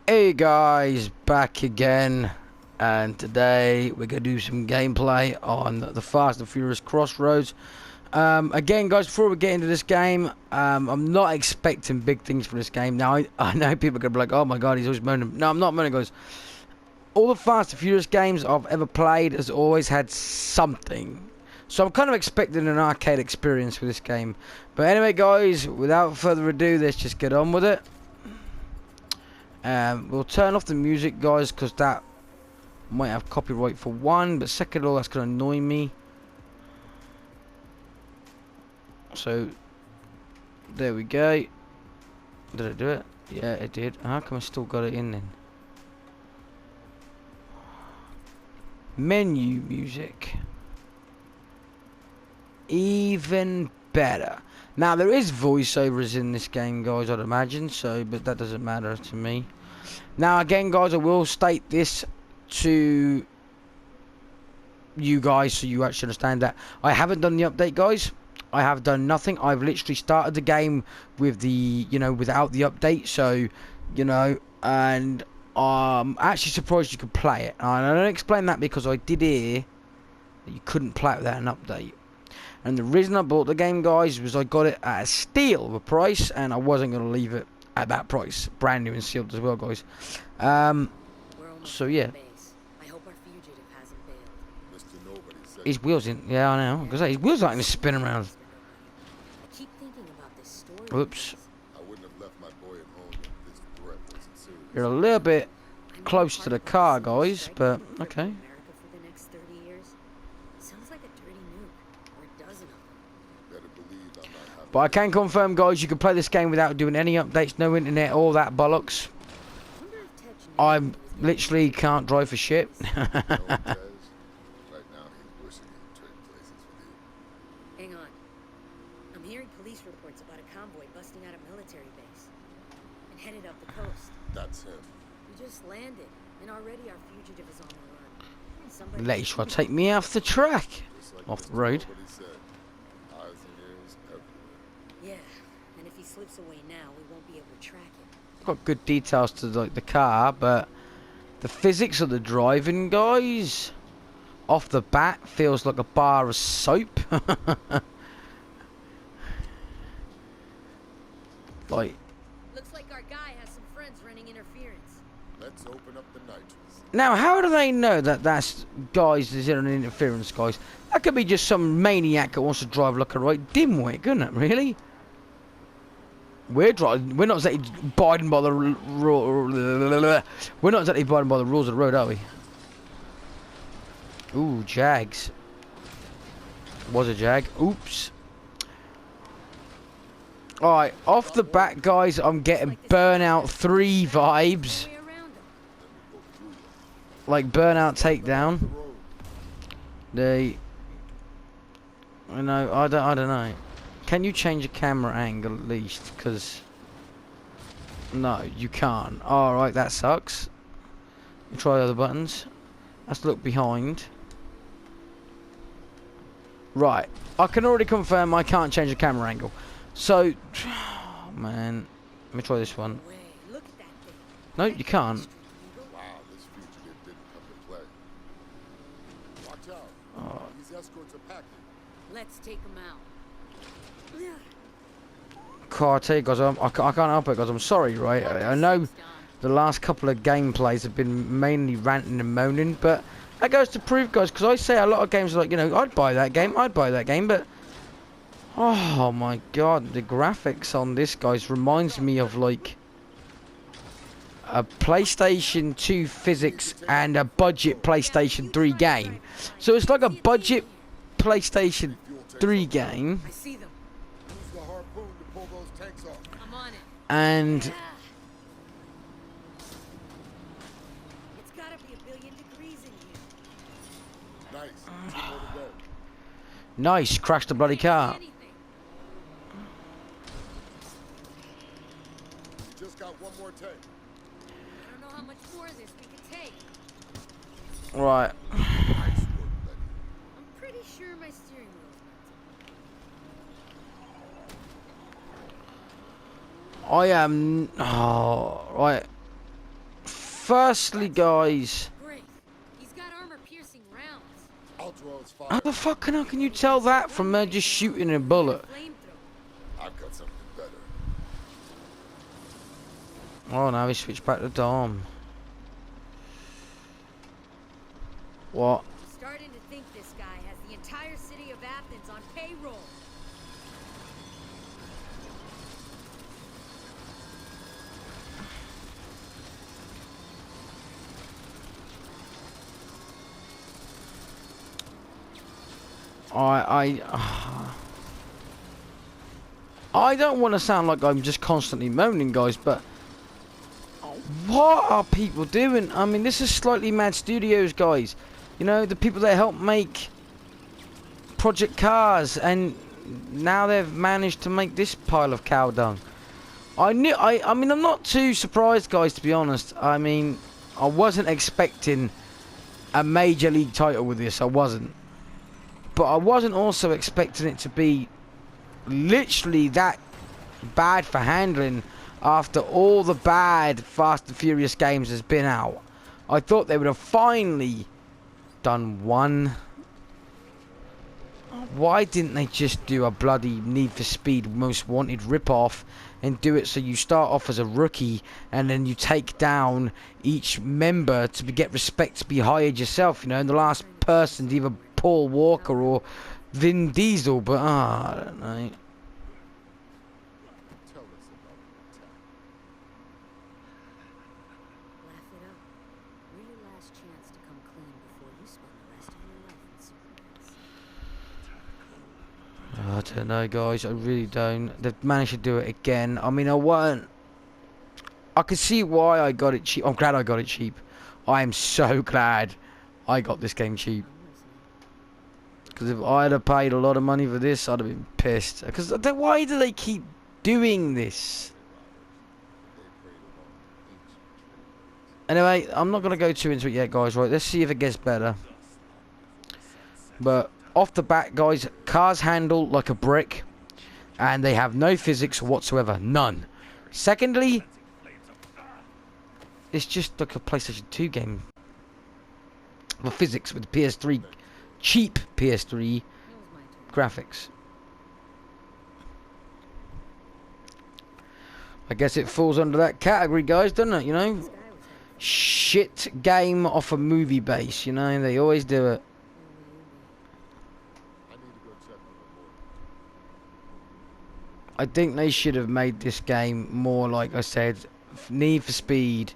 Hey guys, back again, and today we're gonna do some gameplay on the Fast and Furious Crossroads. Again guys, before we get into this game, I'm not expecting big things from this game. Now I know people are gonna be like, oh my god, he's always moaning. No, I'm not moaning, guys. All the Fast and Furious games I've ever played has always had something, so I'm kind of expecting an arcade experience with this game. But anyway guys, without further ado, let's just get on with it. We'll turn off the music, guys, because that might have copyright for one, but second of all, that's going to annoy me. So, there we go. Did it do it? Yeah, it did. How come I still got it in then? Menu music. Even better. Now, there is voiceovers in this game, guys, I'd imagine, so, but that doesn't matter to me. Now, again, guys, I will state this to you guys so you actually understand that I haven't done the update, guys. I have done nothing. I've literally started the game with the, without the update, so, and I'm actually surprised you could play it. And I don't explain that because I did hear that you couldn't play it without an update. And the reason I bought the game, guys, was I got it at a steal of a price, and I wasn't going to leave it at that price. Brand new and sealed as well, guys. So, yeah. His wheels in. Yeah, I know. Because his wheels aren't going to spin around. Whoops. You're a little bit close to the car, guys, but okay. But I can confirm, guys, you can play this game without doing any updates, no internet, all that bollocks. I literally can't drive for shit. Hang on. I'm hearing police reports about a convoy busting out a military base and headed up the coast. That's him. We just landed, and already our fugitive is on the run. Let you try to take me off the track, off the road. Yeah, and if he slips away now, we won't be able to track him. Got good details to the car, but the physics of the driving, guys, off the bat feels like a bar of soap. Like, looks like our guy has some friends running interference. Let's open up the nitrous. now how do they know that that's guys is in an interference, guys? That could be just some maniac that wants to drive like a right dimwit, couldn't it? Really? We're driving. We're not exactly abiding by the we're not exactly abiding by the rules of the road, are we? Ooh, Jags. Was a Jag. Oops. Alright, off the bat, guys, I'm getting Burnout 3 vibes. Like Burnout Takedown. I don't know. Can you change the camera angle at least? Because no, you can't. Alright, that sucks. You try the other buttons. Let's look behind. Right, I can already confirm I can't change the camera angle. So, oh man, let me try this one. No, you can't. Wow, this fugitive didn't come to play. Watch out. Oh. These escorts are packing. Let's take him out. I tell you guys, I can't help it, guys. I'm sorry, right? I know the last couple of gameplays have been mainly ranting and moaning, but that goes to prove, guys, because I say a lot of games are like, I'd buy that game, but oh my god, the graphics on this, guys, reminds me of like a PlayStation 2 physics and a budget PlayStation 3 game. So it's like a budget PlayStation 3 game. I see them. Use the harpoon to pull those tanks off. I'm on it. And It's gotta be 1 billion degrees in here. Nice. 2 more to go. nice, crashed the bloody car. Anything. We just got 1 more tank. I don't know how much more of this we can take. Right. Nice work, Letty. I'm pretty sure my steering wheel's melted. I am... Oh, right. Firstly, guys... Great. He's got armor-piercing rounds. I'll draw his How fire. the fuck can you tell that from just shooting a bullet? Flamethrower. I've got something better. Oh, now he switched back to Dom. What? Starting to think this guy has the entire city of Athens on payroll. I don't want to sound like I'm just constantly moaning, guys, but what are people doing? I mean, this is Slightly Mad Studios, guys. You know, the people that helped make Project Cars, and now they've managed to make this pile of cow dung. I mean, I'm not too surprised, guys, to be honest. I mean, I wasn't expecting a major league title with this. I wasn't. But I wasn't also expecting it to be literally that bad for handling after all the bad Fast and Furious games has been out. I thought they would have finally done one. Why didn't they just do a bloody Need for Speed Most Wanted rip-off and do it so you start off as a rookie and then you take down each member to get respect to be hired yourself, you know, and the last person's either Paul Walker or Vin Diesel, but I don't know. Tell us about the attack. Laugh it up. We're your last chance to come clean before you spend the rest of your life in Superman's. I don't know, guys. I really don't. They've managed to do it again. I mean, I could see why I got it cheap. I'm glad I got it cheap. I am so glad I got this game cheap. Because if I'd have paid a lot of money for this, I'd have been pissed. Because why do they keep doing this? Anyway, I'm not going to go too into it yet, guys. Right, let's see if it gets better. But off the bat, guys, cars handle like a brick. And they have no physics whatsoever. None. Secondly, it's just like a PlayStation 2 game. The physics with the PS3, cheap PS3 graphics. I guess it falls under that category, guys, doesn't it? You know, shit game off a movie base. You know, they always do it. I need to go check on the board. I think they should have made this game more, like I said, Need for Speed,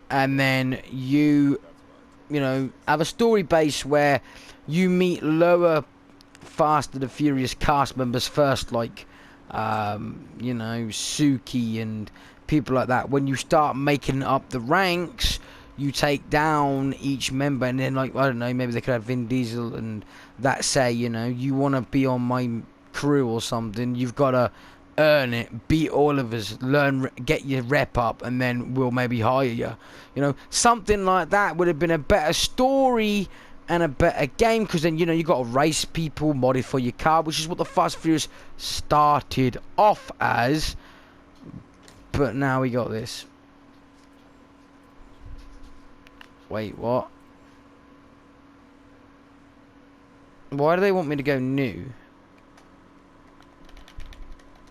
and then you know, have a story base where you meet lower Fast and the Furious cast members first, like you know, Suki and people like that. When you start making up the ranks, you take down each member, and then, like, I don't know, maybe they could have Vin Diesel and that say, you know, you want to be on my crew or something, you've got to earn it, beat all of us, learn, get your rep up, and then we'll maybe hire you. You know, something like that would have been a better story and a better game, because then, you know, you got to race people, modify your car, which is what the Fast and Furious started off as. But now we got this. Wait, what? Why do they want me to go new?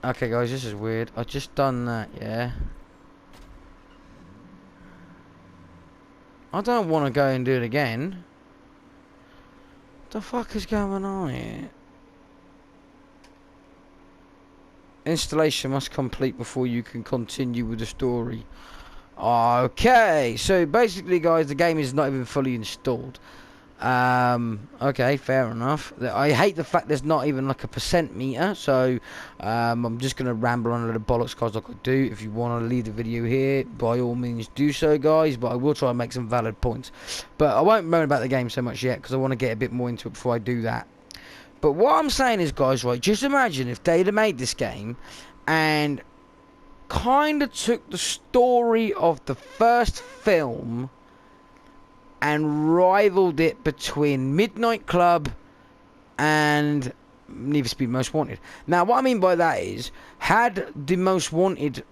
Okay, guys, this is weird. I just done that, yeah. I don't want to go and do it again. What the fuck is going on here? Installation must complete before you can continue with the story. Okay, so basically, guys, the game is not even fully installed. Okay, fair enough. I hate the fact there's not even like a percent meter, so I'm just gonna ramble on a little bollocks, guys, like I do. If you want to leave the video here, by all means do so, guys, but I will try and make some valid points. But I won't moan about the game so much yet, because I want to get a bit more into it before I do that. But what I'm saying is, guys, right, just imagine if they'd have made this game and kind of took the story of the first film and rivaled it between Midnight Club and Need for Speed Most Wanted. Now, what I mean by that is, had the Most Wanted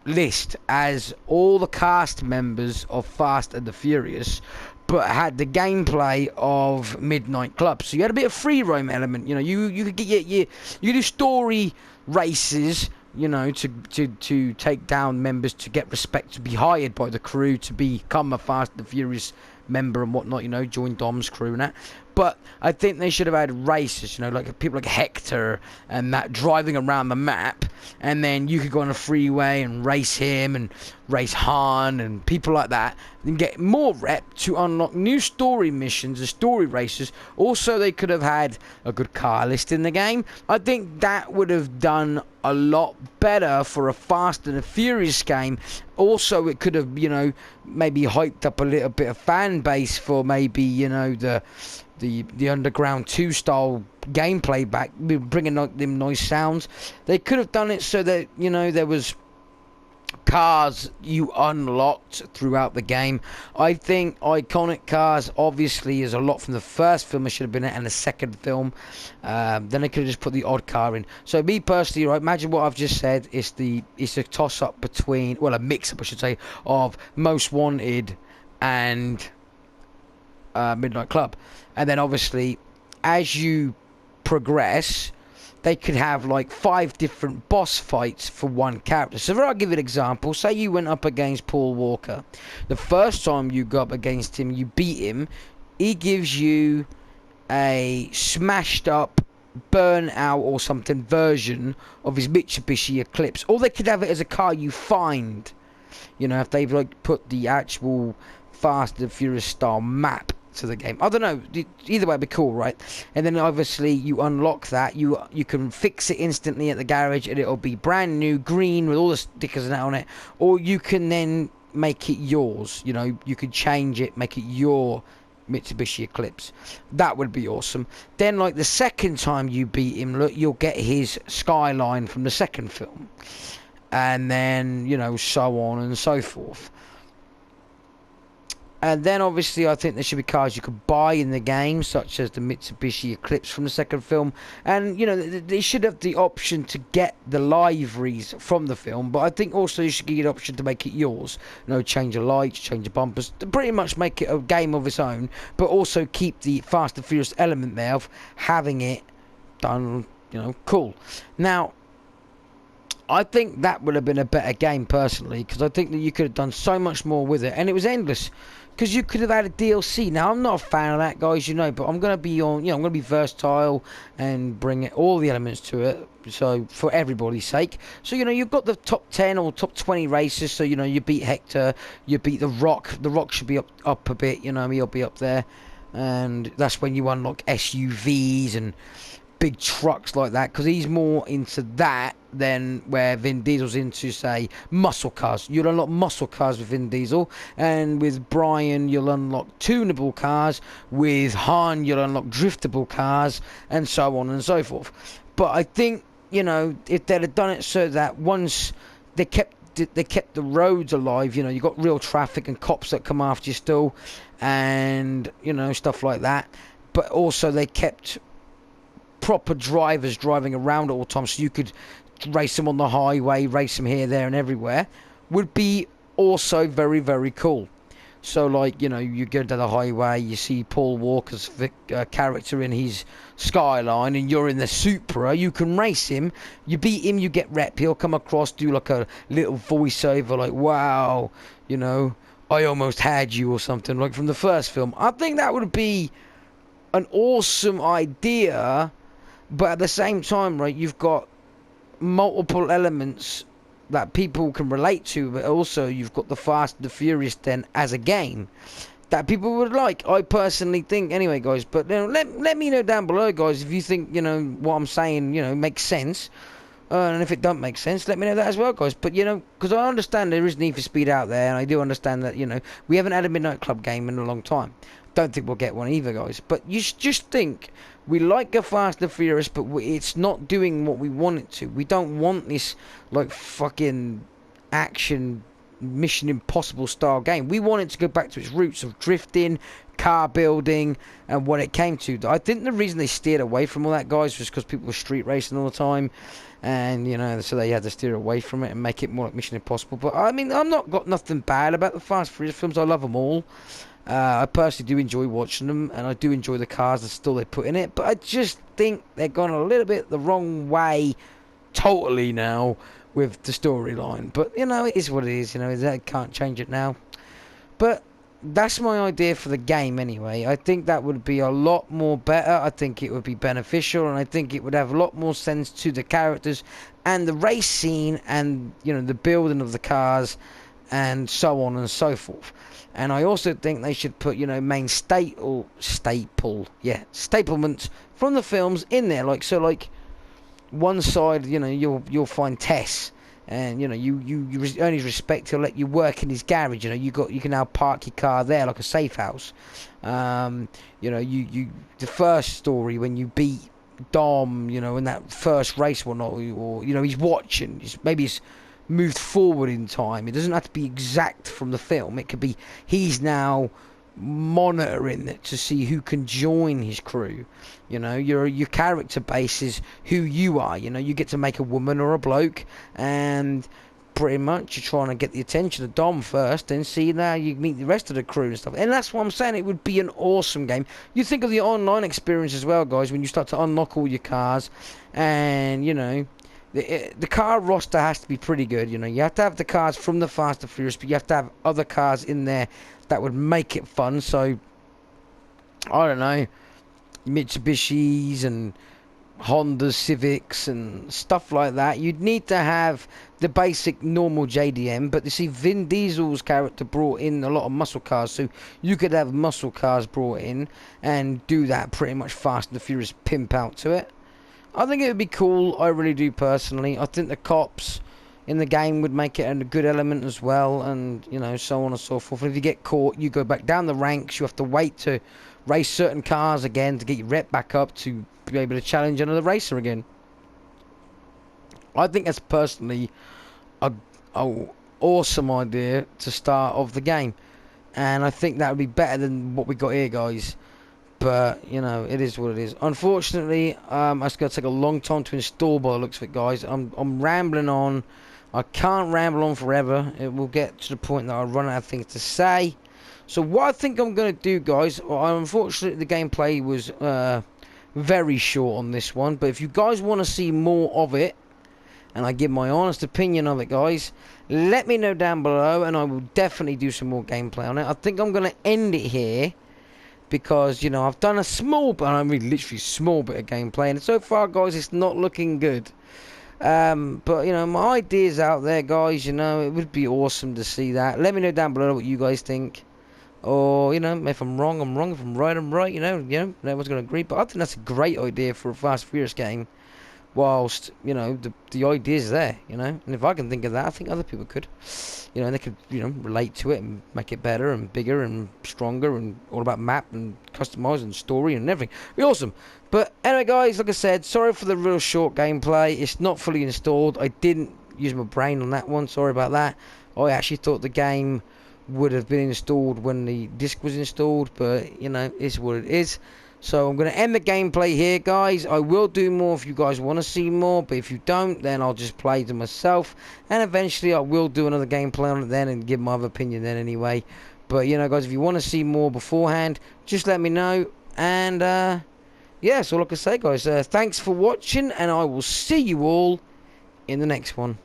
list as all the cast members of Fast and the Furious, but had the gameplay of Midnight Club. So you had a bit of free roam element. You know, you could get you do story races. You know, to take down members, to get respect, to be hired by the crew, to become a Fast and Furious member and whatnot. You know, join Dom's crew and that. But I think they should have had races, you know, like people like Hector and that driving around the map, and then you could go on a freeway and race him and race Han and people like that, and get more rep to unlock new story missions and story races. Also, they could have had a good car list in the game. I think that would have done a lot better for a Fast and a Furious game. Also, it could have, you know, maybe hyped up a little bit of fan base for maybe, you know, the Underground 2 style gameplay back, bringing out them nice sounds. They could have done it so that, you know, there was cars you unlocked throughout the game. I think iconic cars obviously is a lot from the first film. It should have been it, and the second film. Then they could have just put the odd car in. So me personally, right, imagine what I've just said. It's a toss up between, well, a mix up I should say, of Most Wanted and Midnight Club. And then obviously as you progress, they could have like 5 different boss fights for one character. So if I'll give you an example, say you went up against Paul Walker. The first time you go up against him, you beat him, he gives you a smashed up, burn out or something version of his Mitsubishi Eclipse. Or they could have it as a car you find, you know, if they've like put the actual Fast and Furious style map to the game. I don't know, either way it'd be cool, right? And then obviously you unlock that, you can fix it instantly at the garage and it'll be brand new, green with all the stickers and that on it. Or you can then make it yours, you know, you could change it, make it your Mitsubishi Eclipse. That would be awesome. Then like the second time you beat him, look, you'll get his Skyline from the second film, and then, you know, so on and so forth. And then obviously I think there should be cars you could buy in the game, such as the Mitsubishi Eclipse from the second film. And, you know, they should have the option to get the liveries from the film. But I think also you should get an option to make it yours. You know, change the lights, change the bumpers. To pretty much make it a game of its own. But also keep the Fast and Furious element there of having it done, you know, cool. Now, I think that would have been a better game personally. Because I think that you could have done so much more with it. And it was endless. Because you could have had a DLC. Now, I'm not a fan of that, guys, you know, but I'm going to be on, you know, I'm going to be versatile and bring all the elements to it. So, for everybody's sake. So, you know, you've got the top 10 or top 20 races. So, you know, you beat Hector, you beat The Rock. The Rock should be up a bit, you know, he'll be up there. And that's when you unlock SUVs and big trucks like that, because he's more into that than where Vin Diesel's into, say, muscle cars. You'll unlock muscle cars with Vin Diesel, and with Brian you'll unlock tunable cars, with Han you'll unlock driftable cars, and so on and so forth. But I think, you know, if they'd have done it so that once they kept the roads alive, you know, you got real traffic and cops that come after you still, and, you know, stuff like that, but also they kept proper drivers driving around at all times, so you could race them on the highway, race them here, there and everywhere, would be also very, very cool. So, like, you know, you go down the highway, you see Paul Walker's character in his Skyline, and you're in the Supra, you can race him, you beat him, you get rep, he'll come across, do like a little voiceover, like, wow, you know, I almost had you, or something, like from the first film. I think that would be an awesome idea. But at the same time, right, you've got multiple elements that people can relate to, but also you've got the Fast and the Furious then as a game that people would like. I personally think, anyway, guys. But, you know, let me know down below, guys, if you think, you know, what I'm saying, you know, makes sense. And if it don't make sense, let me know that as well, guys. But, you know, because I understand there is Need for Speed out there, and I do understand that, you know, we haven't had a Midnight Club game in a long time. Don't think we'll get one either, guys. But you just think, we like a Fast and Furious, but it's not doing what we want it to. We don't want this, like, fucking action Mission Impossible style game. We want it to go back to its roots of drifting, car building and what it came to. I think the reason they steered away from all that, guys, was because people were street racing all the time, and you know, so they had to steer away from it and make it more like Mission Impossible. But I mean, I'm not got nothing bad about the Fast and Furious films. I love them all. I personally do enjoy watching them, and I do enjoy the cars that still they put in it. But I just think they're gone a little bit the wrong way, totally now, with the storyline. But you know, it is what it is. You know, they can't change it now. But that's my idea for the game anyway. I think that would be a lot more better. I think it would be beneficial, and I think it would have a lot more sense to the characters and the race scene, and you know, the building of the cars and so on and so forth. And I also think they should put, you know, main staplements from the films in there. Like, so like one side, you know, you'll find Tess, and you know, you earn his respect. He'll let you work in his garage. You know, you can now park your car there like a safe house. You know, the first story when you beat Dom, you know, in that first race or not, or you know, he's watching. Maybe it's moved forward in time. It doesn't have to be exact from the film. It could be he's now monitoring it to see who can join his crew. You know, your character base is who you are. You know, you get to make a woman or a bloke, and pretty much you're trying to get the attention of Dom first, and see now you meet the rest of the crew and stuff. And that's what I'm saying. It would be an awesome game. You think of the online experience as well, guys, when you start to unlock all your cars, and you know, the car roster has to be pretty good. You know, you have to have the cars from the Fast and Furious, but you have to have other cars in there that would make it fun. So, I don't know, Mitsubishis and Honda Civics and stuff like that. You'd need to have the basic normal JDM, but you see, Vin Diesel's character brought in a lot of muscle cars, so you could have muscle cars brought in and do that pretty much Fast and the Furious pimp out to it. I think it would be cool. I really do personally. I think the cops in the game would make it a good element as well, and you know, so on and so forth. And if you get caught, you go back down the ranks. You have to wait to race certain cars again to get your rep back up to be able to challenge another racer again. I think that's personally a awesome idea to start off the game, and I think that would be better than what we got here, guys. But, you know, it is what it is. Unfortunately, it's going to take a long time to install by the looks of it, guys. I'm rambling on. I can't ramble on forever. It will get to the point that I run out of things to say. So what I think I'm going to do, guys, unfortunately, the gameplay was very short on this one. But if you guys want to see more of it, and I give my honest opinion of it, guys, let me know down below, and I will definitely do some more gameplay on it. I think I'm going to end it here, because, you know, I've done a small, but I mean literally small bit of gameplay, and so far, guys, it's not looking good. But, you know, my idea's out there, guys. You know, it would be awesome to see that. Let me know down below what you guys think. Or, you know, if I'm wrong, I'm wrong. If I'm right, I'm right. You know, no one's going to agree. But I think that's a great idea for a Fast and Furious game. Whilst, you know, the idea's there, you know. And if I can think of that, I think other people could. You know, and they could, you know, relate to it and make it better and bigger and stronger and all about map and customize and story and everything. It'd be awesome. But anyway, guys, like I said, sorry for the real short gameplay. It's not fully installed. I didn't use my brain on that one. Sorry about that. I actually thought the game would have been installed when the disc was installed. But, you know, it's what it is. So I'm going to end the gameplay here, guys. I will do more if you guys want to see more, but if you don't, then I'll just play to myself, and eventually I will do another gameplay on it then and give my other opinion then anyway. But, you know, guys, if you want to see more beforehand, just let me know. And, yeah, so like I say, guys, thanks for watching, and I will see you all in the next one.